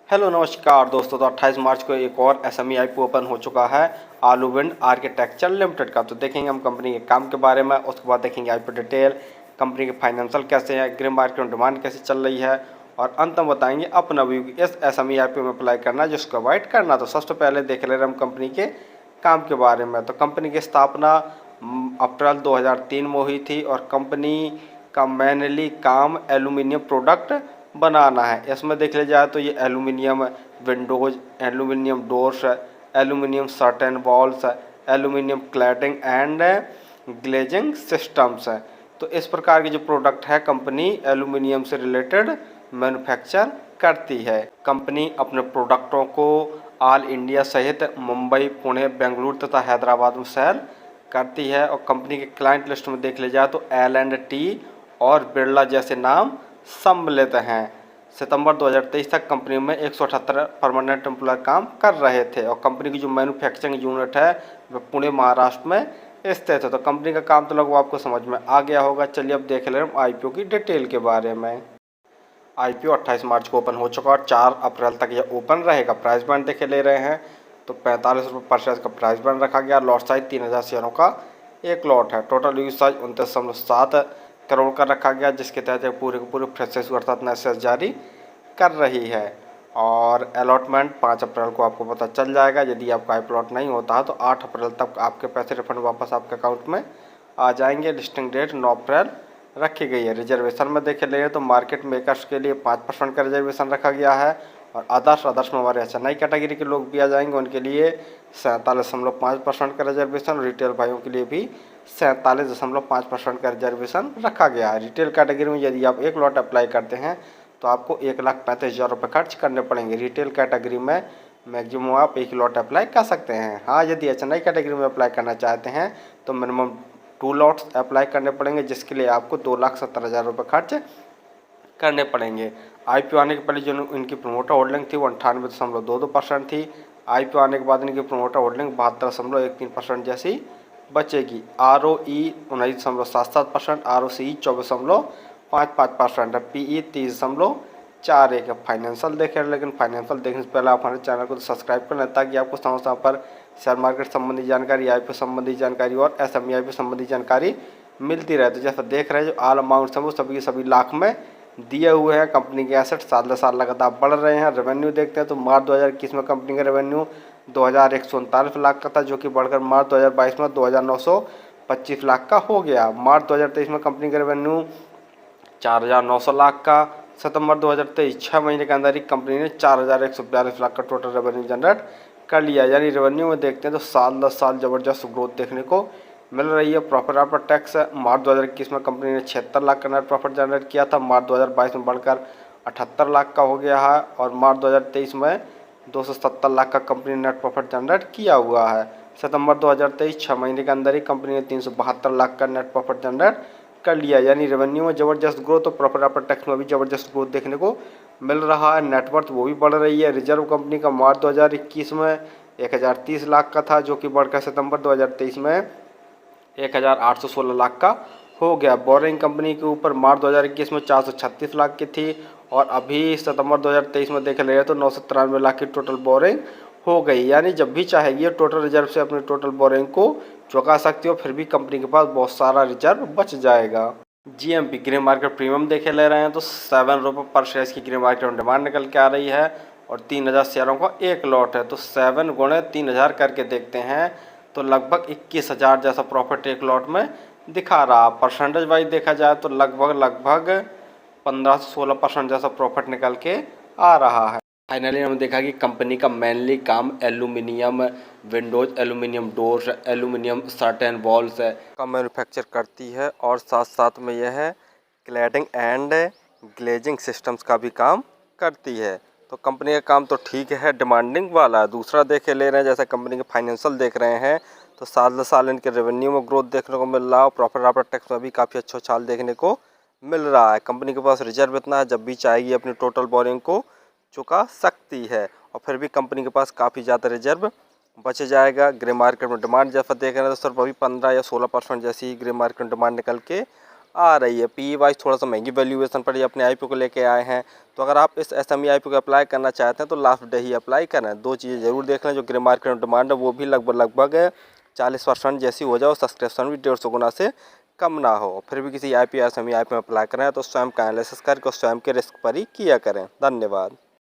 Hello नमस्कार दोस्तों। तो 28 मार्च को एक और एसएमई आईपीओ ओपन हो चुका है आलू विंड आर्किटेक्चर लिमिटेड का। तो देखेंगे हम कंपनी के काम के बारे में, उसके बाद देखेंगे आईपीओ डिटेल, कंपनी के फाइनेंशियल कैसे हैं, ग्रे मार्केट में डिमांड कैसे चल रही है, और अंत में बताएंगे अपना व्यू इस एसएमई आईपीओ में अप्लाई करना है जिसको अवॉइड करना। तो सबसे पहले देख ले रहे हम कंपनी के काम के बारे में। तो कंपनी की स्थापना अप्रैल 2003 में हुई थी और कंपनी का मेनली काम एल्यूमिनियम प्रोडक्ट बनाना है। इसमें देख लिया जाए तो ये aluminium Windows, aluminium doors, aluminium certain walls, aluminium cladding and glazing systems है। तो इस प्रकार के जो प्रोडक्ट है कंपनी एल्यूमिनियम से रिलेटेड मैन्युफैक्चर करती है। कंपनी अपने प्रोडक्टों को ऑल इंडिया सहित मुंबई, पुणे, बेंगलुरु तथा हैदराबाद में सेल करती है। और कंपनी के क्लाइंट लिस्ट में देख लिया जाए तो L&T और बिरला जैसे नाम सम्मिलित हैं। सितंबर 2023 तक कंपनी में 178 परमानेंट एम्प्लॉय काम कर रहे थे और कंपनी की जो मैन्युफैक्चरिंग यूनिट है वह पुणे महाराष्ट्र में स्थित है। तो कंपनी का काम तो लगभग आपको समझ में आ गया होगा। चलिए अब देख ले रहे हैं आईपीओ की डिटेल के बारे में। आईपीओ 28 मार्च को ओपन हो चुका और 4 अप्रैल तक यह ओपन रहेगा। प्राइस बैंड देखे ले रहे हैं तो 45 रुपये पर शेयर का प्राइस बैंड रखा गया। लॉट साइज 3000 शेयरों का एक लॉट है। टोटल यूज साइज 29.7 करोड़ का रखा गया, जिसके तहत पूरे के पूरे फ्रेश अर्थात नए शेयर जारी कर रही है। और अलॉटमेंट 5 अप्रैल को आपको पता चल जाएगा। यदि आपका आई प्लॉट नहीं होता है तो 8 अप्रैल तक आपके पैसे रिफंड वापस आपके अकाउंट में आ जाएंगे। लिस्टिंग डेट 9 अप्रैल रखी गई है। रिजर्वेशन में देखे ले तो मार्केट मेकर्स के लिए 5% का रिजर्वेशन रखा गया है और अदर्स में हमारे एचएनआई कैटेगरी के लोग भी आ जाएंगे, उनके लिए 47.5% का रिजर्वेशन। रिटेल भाइयों के लिए भी 47.5% का रिजर्वेशन रखा गया है। रिटेल कैटेगरी में यदि आप एक लॉट अप्लाई करते हैं तो आपको 1,35,000 रुपये खर्च करने पड़ेंगे। रिटेल कैटेगरी में मैक्सिमम आप एक लॉट अप्लाई कर सकते हैं। हाँ, यदि एचएनआई कैटेगरी में अप्लाई करना चाहते हैं तो मिनिमम 2 लॉट्स अप्लाई करने पड़ेंगे, जिसके लिए आपको 2,70,000 रुपये खर्च करने पड़ेंगे। आईपीओ आने के पहले जो इनकी प्रमोटर होल्डिंग थी वो 98.22% थी। आईपीओ आने के बाद इनकी प्रमोटर होल्डिंग 72.13% जैसी बचेगी। ROE 19.77%, ROCE 24.55% है, PE 30.41 है। फाइनेंशियल देखें, लेकिन फाइनेंशियल देखने से पहले आप हमारे चैनल को सब्सक्राइब कर लें ताकि आपको समय समय पर शेयर मार्केट संबंधी जानकारी, आईपीओ संबंधी जानकारी और एसएमई आईपीओ संबंधी जानकारी मिलती रहे। तो जैसा देख रहे हैं जो ऑल अमाउंट है वो सभी के सभी लाख में दिए हुए हैं। कंपनी के एसेट साल दर साल लगातार बढ़ रहे हैं। रेवेन्यू देखते हैं तो मार्च 2021 में कंपनी का रेवेन्यू 2,139 लाख का था, जो कि बढ़कर मार्च 2022 में 2,925 लाख का हो गया। मार्च 2023 में कंपनी का रेवेन्यू 4,900 लाख का। सितंबर 2023 6 महीने के अंदर ही कंपनी ने 4,142 लाख का टोटल रेवेन्यू जनरेट कर लिया। यानी रेवेन्यू में देखते हैं तो साल दर साल ज़बरदस्त ग्रोथ देखने को मिल रही है। प्रॉफिट आफ्टर टैक्स मार्च 2021 में कंपनी ने 76 लाख का नेट प्रॉफिट जनरेट किया था, मार्च 2022 में बढ़कर 78 लाख का हो गया है और मार्च 2023 में 270 लाख का कंपनी ने नेट प्रॉफिट जनरेट किया हुआ है। सितंबर 2023 6 महीने के अंदर ही कंपनी ने 372 लाख का नेट प्रॉफिट जनरेट कर लिया। यानी रेवेन्यू में ज़बरदस्त ग्रोथ और प्रॉफिट आफ्टर टैक्स में भी ज़बरदस्त ग्रोथ देखने को मिल रहा है। नेटवर्थ वो भी बढ़ रही है। रिजर्व कंपनी का मार्च 2021 में 1,030 लाख का था, जो कि बढ़कर सितंबर 2023 में 1,816 लाख का हो गया। बोरिंग कंपनी के ऊपर मार्च 2021 में 436 लाख की थी और अभी सितंबर 2023 में देख ले तो 993 लाख की टोटल बोरिंग हो गई। यानी जब भी चाहेगी टोटल रिजर्व से अपनी टोटल बोरिंग को चुका सकती हो, फिर भी कंपनी के पास बहुत सारा रिजर्व बच जाएगा। जीएमपी ग्रे मार्केट प्रीमियम देखे ले रहे हैं तो 7 रुपये पर शेयर की ग्रे मार्केट में डिमांड निकल के आ रही है और 3,000 शेयरों का एक लॉट है। तो 7 गुणे 3,000 करके देखते हैं तो लगभग 21,000 जैसा प्रॉफिट एक लॉट में दिखा रहा। परसेंटेज वाइज देखा जाए तो लगभग 15 से 16% जैसा प्रॉफिट निकल के आ रहा है। फाइनली हमने देखा कि कंपनी का मेनली काम aluminium Windows, aluminium doors, aluminium certain walls का मैन्युफैक्चर करती है और साथ साथ में यह क्लैडिंग एंड ग्लेजिंग सिस्टम्स का भी काम करती है। तो कंपनी का काम तो ठीक है, डिमांडिंग वाला है। दूसरा देखे ले रहे हैं जैसे कंपनी के फाइनेंशियल देख रहे हैं तो साल दर साल इनके रेवेन्यू में ग्रोथ देखने को मिल रहा है और प्रॉफिट आफ्टर टैक्स में भी काफ़ी अच्छा चाल देखने को मिल रहा है। कंपनी के पास रिजर्व इतना है, जब भी चाहेगी अपनी टोटल बोरिंग को चुका सकती है और फिर भी कंपनी के पास काफ़ी ज़्यादा रिजर्व बच जाएगा। ग्रे मार्केट में डिमांड जैसा देख रहे हैं तो सिर्फ अभी 15 या 16% जैसी ग्रे मार्केट में डिमांड निकल के आ रही है। पी वाइज थोड़ा सा महंगी वैल्यूएशन पर ये अपने आईपीओ को लेके आए हैं। तो अगर आप इस एसएमई आईपीओ को अप्लाई करना चाहते हैं तो लास्ट डे ही अप्लाई करें। 2 चीज़ें ज़रूर देख लें, जो ग्रे मार्केट में डिमांड है वो भी लगभग 40% जैसी हो जाए, सब्सक्रिप्शन भी 150 गुना से कम ना हो। फिर भी किसी आईपीओ एसएमई आईपीओ में अप्लाई करें तो स्वयं का एनालिसिस करके स्वयं के रिस्क पर ही किया करें। धन्यवाद।